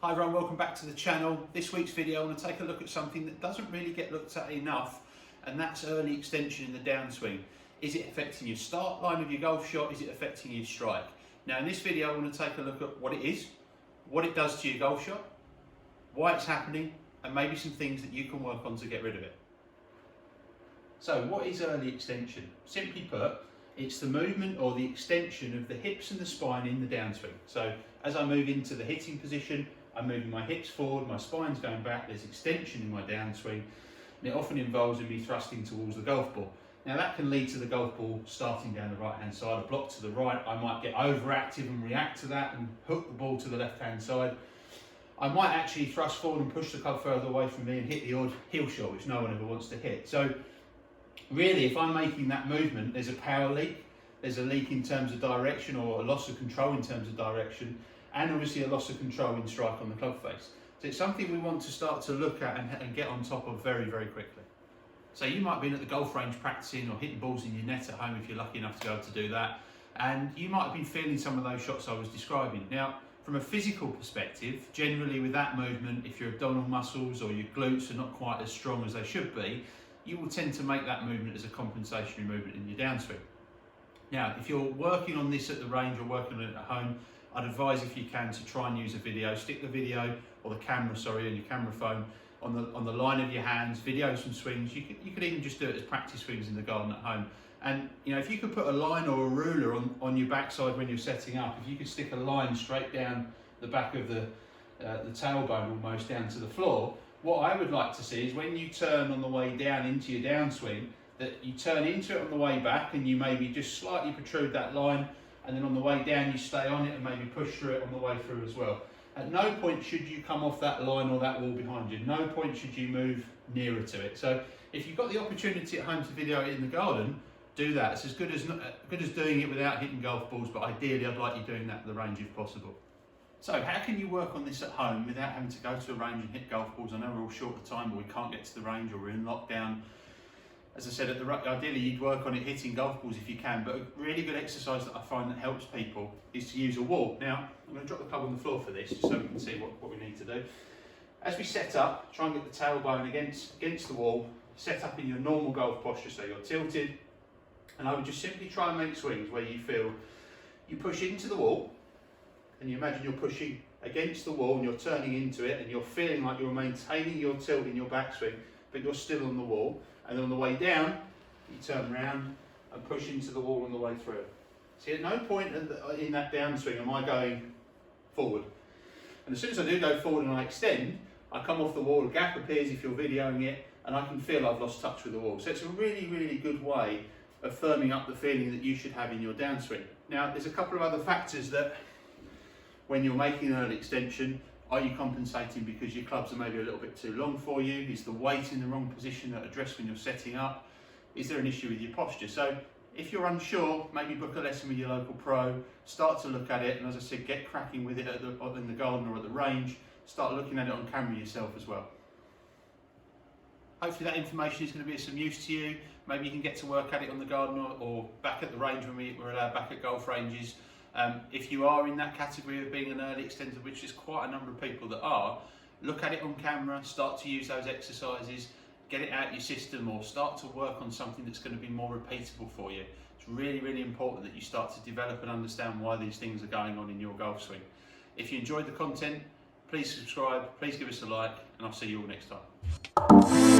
Hi everyone, welcome back to the channel. This week's video I want to take a look at something that doesn't really get looked at enough, and that's early extension in the downswing. Is it affecting your start line of your golf shot? Is it affecting your strike? Now in this video I want to take a look at what it is, what it does to your golf shot, why it's happening, and maybe some things that you can work on to get rid of it. So what is early extension? Simply put, it's the movement or the extension of the hips and the spine in the downswing. So as I move into the hitting position, I'm moving my hips forward, my spine's going back, there's extension in my downswing, and it often involves me thrusting towards the golf ball. Now that can lead to the golf ball starting down the right hand side, a block to the right. I might get overactive and react to that and hook the ball to the left hand side. I might actually thrust forward and push the club further away from me and hit the odd heel shot, which no one ever wants to hit. So really, if I'm making that movement, there's a power leak, there's a leak in terms of direction, or a loss of control in terms of direction, and obviously a loss of control in strike on the club face. So it's something we want to start to look at and get on top of very, very quickly. So you might be at the golf range practicing or hitting balls in your net at home if you're lucky enough to be able to do that, and you might have been feeling some of those shots I was describing. Now, from a physical perspective, generally with that movement, if your abdominal muscles or your glutes are not quite as strong as they should be, you will tend to make that movement as a compensatory movement in your downswing. Now, if you're working on this at the range or working on it at home, I'd advise, if you can, to try and use a video. Stick the video, or the camera, sorry, on your camera phone on the line of your hands, videos from swings. You could even just do it as practice swings in the garden at home. And you know, if you could put a line or a ruler on your backside when you're setting up, if you could stick a line straight down the back of the tailbone almost down to the floor, what I would like to see is when you turn on the way down into your downswing, that you turn into it on the way back and you maybe just slightly protrude that line, and then on the way down you stay on it and maybe push through it on the way through as well. At no point should you come off that line or that wall behind you. No point should you move nearer to it. So if you've got the opportunity at home to video it in the garden, do that. It's as good as doing it without hitting golf balls, but ideally I'd like you doing that at the range if possible. So how can you work on this at home without having to go to a range and hit golf balls? I know we're all short of time, but we can't get to the range or we're in lockdown. As I said, ideally you'd work on it hitting golf balls if you can, but a really good exercise that I find that helps people is to use a wall. Now, I'm going to drop the club on the floor for this, just so we can see what we need to do. As we set up, try and get the tailbone against the wall, set up in your normal golf posture, so you're tilted, and I would just simply try and make swings where you feel you push into the wall, and you imagine you're pushing against the wall and you're turning into it and you're feeling like you're maintaining your tilt in your backswing, but you're still on the wall. And then on the way down, you turn around and push into the wall on the way through. See, at no point in that downswing am I going forward. And as soon as I do go forward and I extend, I come off the wall, a gap appears if you're videoing it, and I can feel I've lost touch with the wall. So it's a really, really good way of firming up the feeling that you should have in your downswing. Now, there's a couple of other factors that, when you're making an early extension, are you compensating because your clubs are maybe a little bit too long for you? Is the weight in the wrong position at address when you're setting up? Is there an issue with your posture? So if you're unsure, maybe book a lesson with your local pro, start to look at it, and as I said, get cracking with it in the garden or at the range, start looking at it on camera yourself as well. Hopefully that information is going to be of some use to you. Maybe you can get to work at it on the garden or back at the range when we're allowed back at golf ranges. If you are in that category of being an early extender, which is quite a number of people that are, look at it on camera, start to use those exercises, get it out your system, or start to work on something that's going to be more repeatable for you. It's really, really important that you start to develop and understand why these things are going on in your golf swing. If you enjoyed the content, please subscribe, please give us a like, and I'll see you all next time.